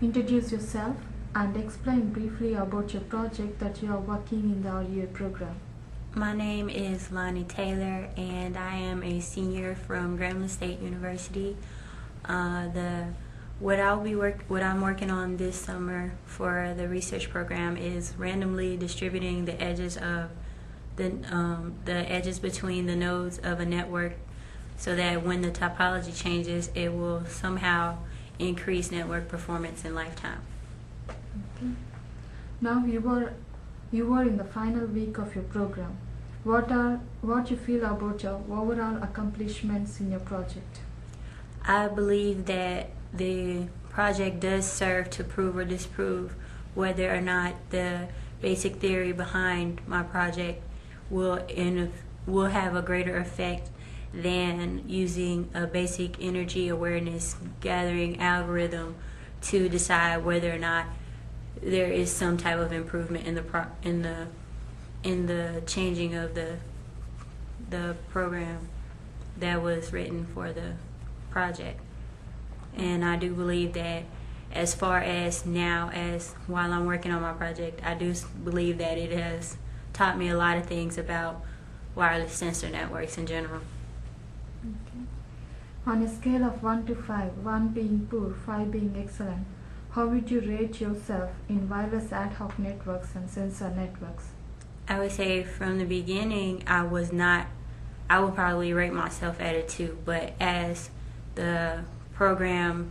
Introduce yourself and explain briefly about your project that you are working in the REU program. My name is LoniTaylor, and I am a senior from Grambling State University. What I'm working on this summer for the research program is randomly distributing the edges of the edges between the nodes of a network, so that when the topology changes, it will somehow increase network performance in lifetime. Okay. Now you are in the final week of your program. What you feel about your overall accomplishments in your project? I believe that the project does serve to prove or disprove whether or not the basic theory behind my project will have a greater effect than using a basic energy awareness gathering algorithm to decide whether or not there is some type of improvement in the changing of the program that was written for the project. And I do believe that as far as now, as while I'm working on my project, I do believe that it has taught me a lot of things about wireless sensor networks in general. Okay. On a scale of 1 to 5, 1 being poor, 5 being excellent, how would you rate yourself in wireless ad hoc networks and sensor networks? I would say from the beginning, I would probably rate myself at a 2, but as the program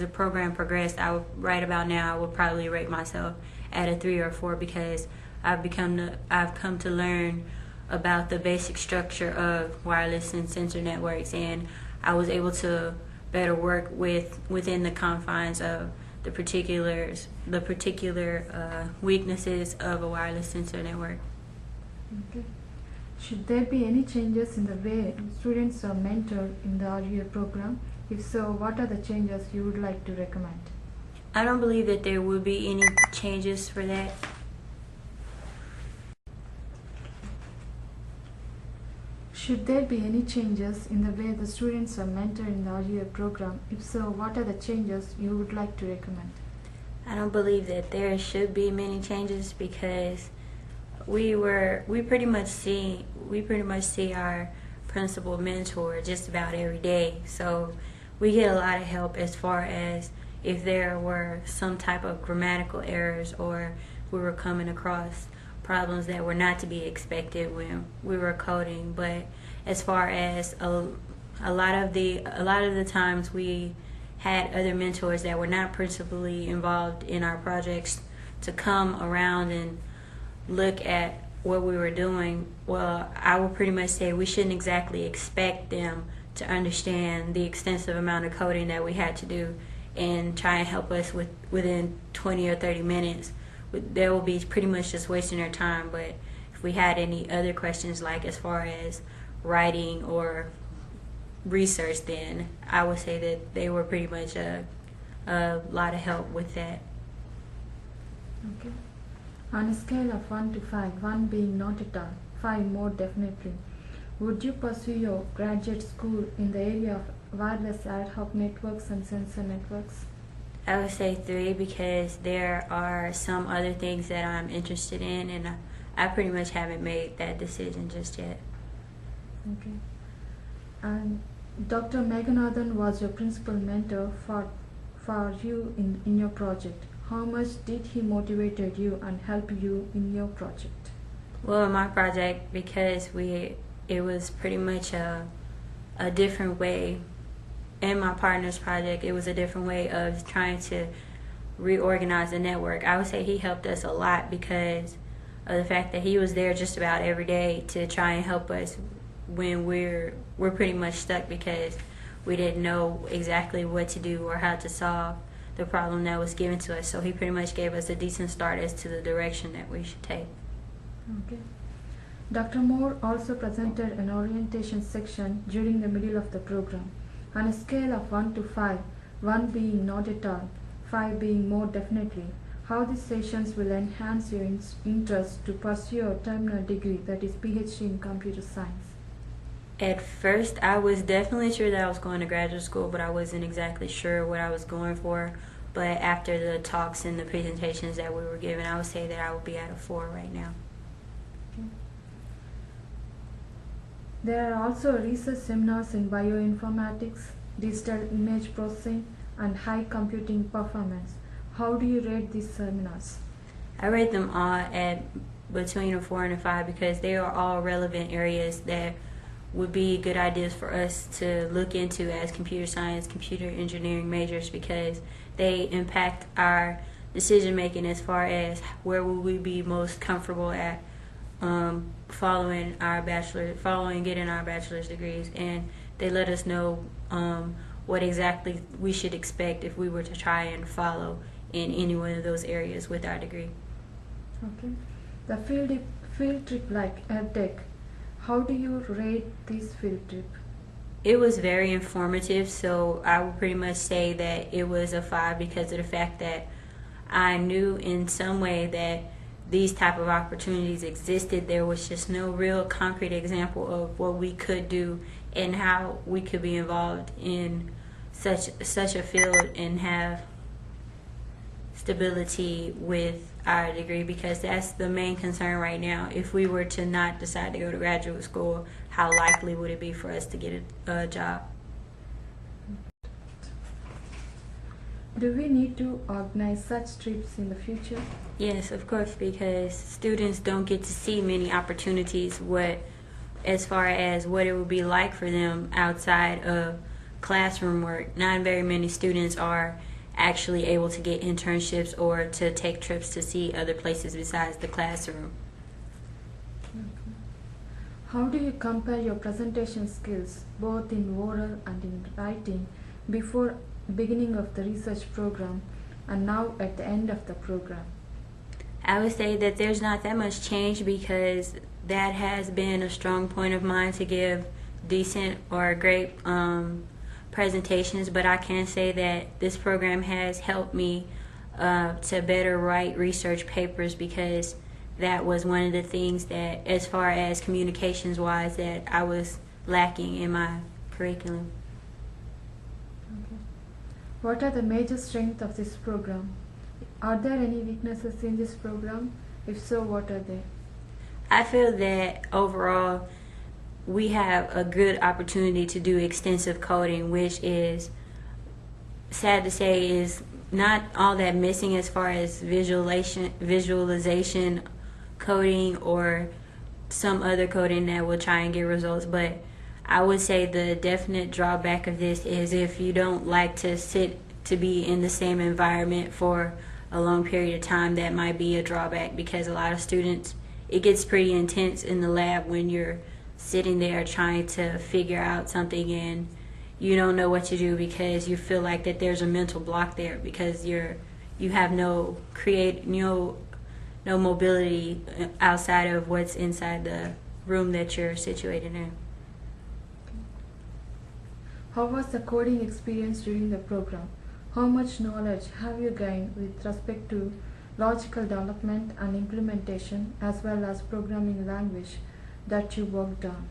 progressed, right about now, I would probably rate myself at a 3 or 4, because I've come to learn about the basic structure of wireless and sensor networks, and I was able to better work within the confines of the particular weaknesses of a wireless sensor network. Okay. Should there be any changes in the way students are mentored in the REU program? If so, what are the changes you would like to recommend? I don't believe that there will be any changes for that. Should there be any changes in the way the students are mentored in the REU program? If so, what are the changes you would like to recommend? I don't believe that there should be many changes, because we pretty much see our principal mentor just about every day. So we get a lot of help as far as if there were some type of grammatical errors, or we were coming across problems that were not to be expected when we were coding. But as far as a lot of the times, we had other mentors that were not principally involved in our projects to come around and look at what we were doing. Well, I would pretty much say we shouldn't exactly expect them to understand the extensive amount of coding that we had to do and try and help us within 20 or 30 minutes. They will be pretty much just wasting their time. But if we had any other questions, like as far as writing or research, then I would say that they were pretty much a lot of help with that. Okay. On a scale of 1 to 5, 1 being not at all, 5 more definitely, would you pursue your graduate school in the area of wireless ad hoc networks and sensor networks? I would say 3, because there are some other things that I'm interested in, and I pretty much haven't made that decision just yet. Okay. And Dr. Meganathan was your principal mentor for you in your project. How much did he motivate you and help you in your project? Well, in my project, because it was pretty much a different way. In my partner's project, it was a different way of trying to reorganize the network. I would say he helped us a lot because of the fact that he was there just about every day to try and help us when we're pretty much stuck, because we didn't know exactly what to do or how to solve the problem that was given to us. So he pretty much gave us a decent start as to the direction that we should take. Okay. Dr. Moore also presented an orientation section during the middle of the program. On a scale of 1 to 5, 1 being not at all, 5 being more definitely, how these sessions will enhance your interest to pursue your terminal degree, that is PhD in computer science? At first, I was definitely sure that I was going to graduate school, but I wasn't exactly sure what I was going for But after the talks and the presentations that we were given, I would say that I would be at a 4 right now. There are also research seminars in bioinformatics, digital image processing, and high computing performance. How do you rate these seminars? I rate them all at between a 4 and a 5 because they are all relevant areas that would be good ideas for us to look into as computer science, computer engineering majors, because they impact our decision making as far as where will we be most comfortable at following getting our bachelor's degrees, and they let us know what exactly we should expect if we were to try and follow in any one of those areas with our degree. Okay. The field trip like EdTech, how do you rate this field trip? It was very informative, so I would pretty much say that it was a 5 because of the fact that I knew in some way that these type of opportunities existed. There was just no real concrete example of what we could do and how we could be involved in such a field and have stability with our degree, because that's the main concern right now. If we were to not decide to go to graduate school, how likely would it be for us to get a job? Do we need to organize such trips in the future? Yes, of course, because students don't get to see many opportunities as far as what it would be like for them outside of classroom work. Not very many students are actually able to get internships or to take trips to see other places besides the classroom. Okay. How do you compare your presentation skills, both in oral and in writing, before beginning of the research program and now at the end of the program? I would say that there's not that much change because that has been a strong point of mine to give decent or great presentations, but I can say that this program has helped me to better write research papers, because that was one of the things that, as far as communications wise, that I was lacking in my curriculum. Okay. What are the major strengths of this program? Are there any weaknesses in this program? If so, what are they? I feel that overall we have a good opportunity to do extensive coding, which is, sad to say, is not all that missing as far as visualization coding or some other coding that will try and get results. But I would say the definite drawback of this is if you don't like to be in the same environment for a long period of time, that might be a drawback, because a lot of students, it gets pretty intense in the lab when you're sitting there trying to figure out something and you don't know what to do because you feel like that there's a mental block there because you have no mobility outside of what's inside the room that you're situated in. How was the coding experience during the program? How much knowledge have you gained with respect to logical development and implementation, as well as programming language that you worked on?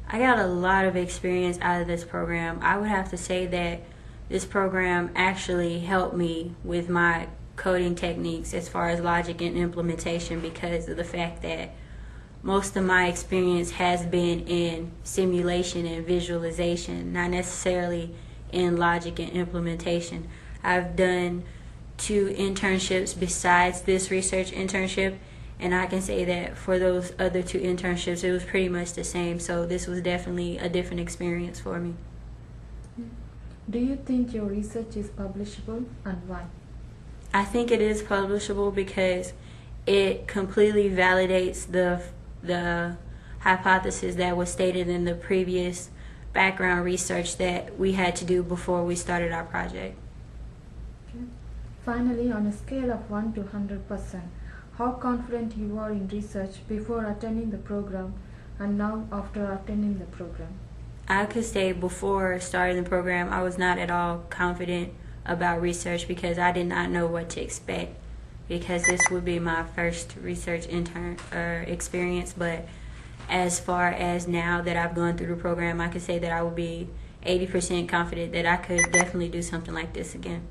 I got a lot of experience out of this program. I would have to say that this program actually helped me with my coding techniques as far as logic and implementation, because of the fact that most of my experience has been in simulation and visualization, not necessarily in logic and implementation. I've done 2 internships besides this research internship, and I can say that for those other 2 internships, it was pretty much the same. So this was definitely a different experience for me. Do you think your research is publishable, and why? I think it is publishable because it completely validates the hypothesis that was stated in the previous background research that we had to do before we started our project. Okay. Finally, on a scale of 1 to 100%, how confident you are in research before attending the program and now after attending the program? I could say before starting the program, I was not at all confident about research because I did not know what to expect, because this would be my first research intern experience. But as far as now that I've gone through the program, I could say that I would be 80% confident that I could definitely do something like this again.